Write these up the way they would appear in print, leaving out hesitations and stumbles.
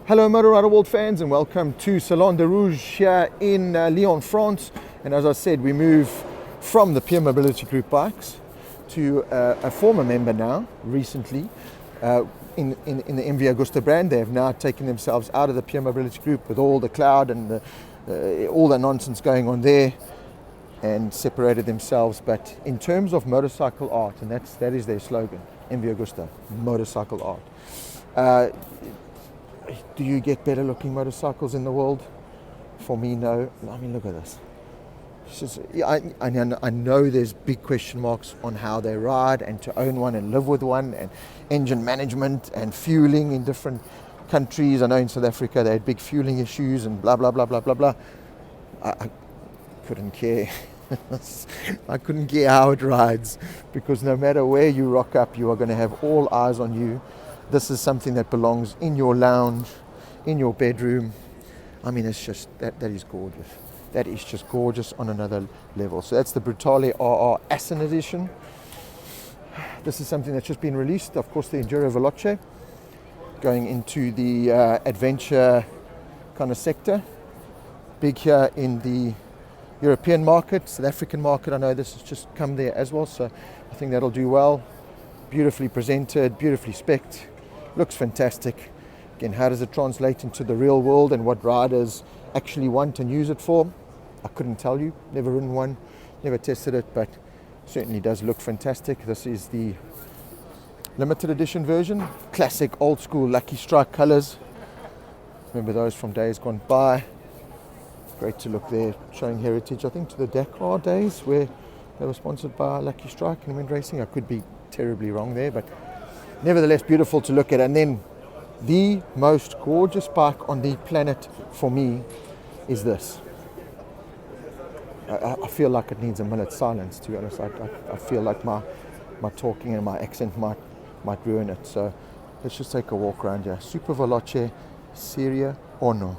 Hello Motorrider World fans, and welcome to Salon de Roues here in Lyon, France. And as I said, we move from the Pure Mobility Group bikes to a former member now, recently, in the MV Agusta brand. They have now taken themselves out of the Pure Mobility Group with all the cloud and all the nonsense going on there, and separated themselves. But in terms of motorcycle art, and that is their slogan, MV Agusta, motorcycle art. Do you get better looking motorcycles in the world? For me, no. I mean, look at this. It's just, I know there's big question marks on how they ride, and to own one and live with one, and engine management and fueling in different countries. I know in South Africa they had big fueling issues and blah, blah, blah, blah, blah, blah. I couldn't care. I couldn't care how it rides, because no matter where you rock up, you are going to have all eyes on you. This is something that belongs in your lounge, in your bedroom. I mean, it's just, that is gorgeous. That is just gorgeous on another level. So that's the Brutale RR Assen edition. This is something that's just been released. Of course, the Superveloce, going into the adventure kind of sector. Big here in the European market, South African market. I know this has just come there as well, so I think that'll do well. Beautifully presented, beautifully spec'd. Looks fantastic. Again, how does it translate into the real world and what riders actually want and use it for? I couldn't tell you. Never ridden one, never tested it, but certainly does look fantastic. This is the limited edition version. Classic old school Lucky Strike colors. Remember those from days gone by. Great to look there, showing heritage, I think, to the Dakar days where they were sponsored by Lucky Strike and Wind Racing. I could be terribly wrong there, but nevertheless beautiful to look at. And then the most gorgeous bike on the planet for me is this. I feel like it needs a minute's silence, to be honest. I feel like my talking and my accent might ruin it. So let's just take a walk around here. Superveloce Serie or no.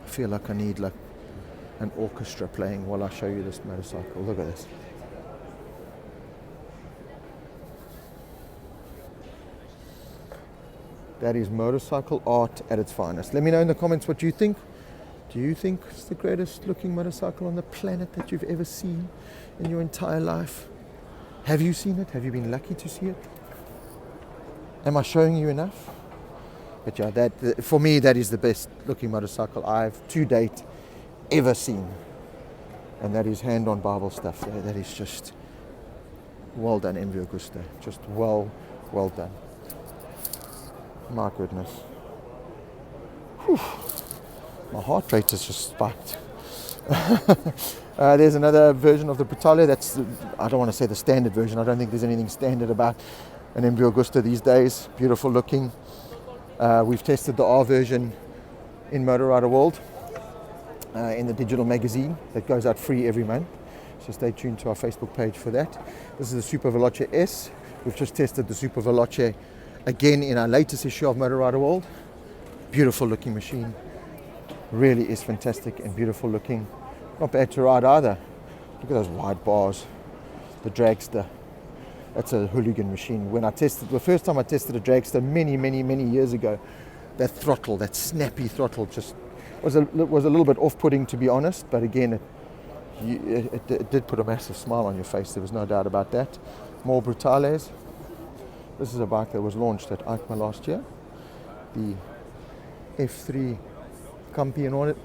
I feel like I need like an orchestra playing while I show you this motorcycle. Look at this. That is motorcycle art at its finest. Let me know in the comments what you think. Do you think it's the greatest looking motorcycle on the planet that you've ever seen in your entire life? Have you seen it? Have you been lucky to see it? Am I showing you enough? But yeah, for me, that is the best looking motorcycle I've to date ever seen. And that is hand on Bible stuff there. That is just well done, MV Agusta. Just well done. My goodness. Whew. My heart rate is just spiked. There's another version of the Brutale. That's, I don't want to say the standard version. I don't think there's anything standard about an MV Agusta these days. Beautiful looking. We've tested the R version in Motorrider World in the digital magazine that goes out free every month. So stay tuned to our Facebook page for that. This is the Superveloce S. We've just tested the Superveloce again in our latest issue of Motorrider World. Beautiful looking machine. Really is fantastic and beautiful looking. Not bad to ride either. Look at those wide bars. The dragster. That's a hooligan machine. When I tested, the first time I tested a dragster many years ago, that throttle, that snappy throttle, just was a little bit off-putting, to be honest. But again, it did put a massive smile on your face. There was no doubt about that. More Brutales. This is a bike that was launched at EICMA last year. The F3 Campione.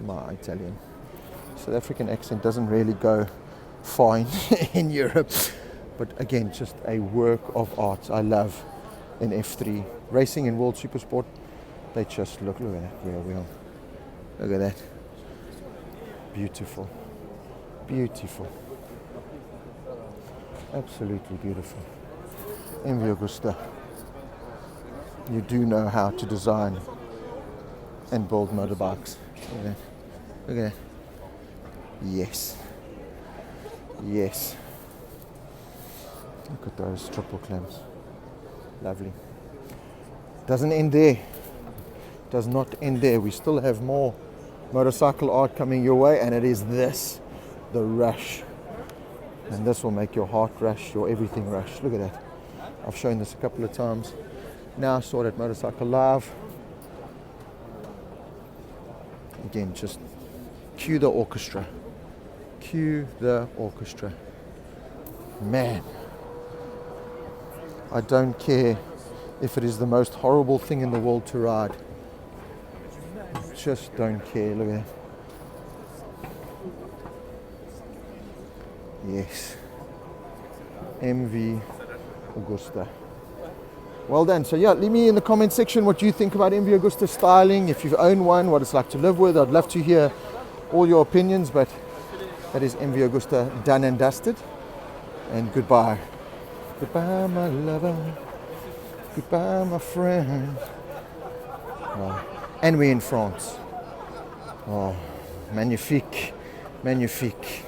My Italian. South African accent doesn't really go far in Europe, but again, just a work of art. I love an F3 racing in World Supersport. They just look at that rear wheel. Look at that. Beautiful. Absolutely beautiful. MV Agusta. You do know how to design and build motorbikes. Look at that. Yes. Look at those triple clamps. Lovely. Doesn't end there. Does not end there. We still have more motorcycle art coming your way, and it is this, the Rush And this will make your heart rush, your everything rush. Look at that. I've shown this a couple of times. Now I saw it at Motorcycle Live. Again, just cue the orchestra. Cue the orchestra. Man, I don't care if it is the most horrible thing in the world to ride. Just don't care. Look at that. Yes. MV Agusta. Well done. So yeah, leave me in the comment section what you think about MV Agusta styling, if you've owned one, what it's like to live with. I'd love to hear all your opinions, but that is MV Agusta done and dusted. And goodbye. Goodbye, my lover. Goodbye, my friend. Oh. And we're in France. Oh, magnifique, magnifique.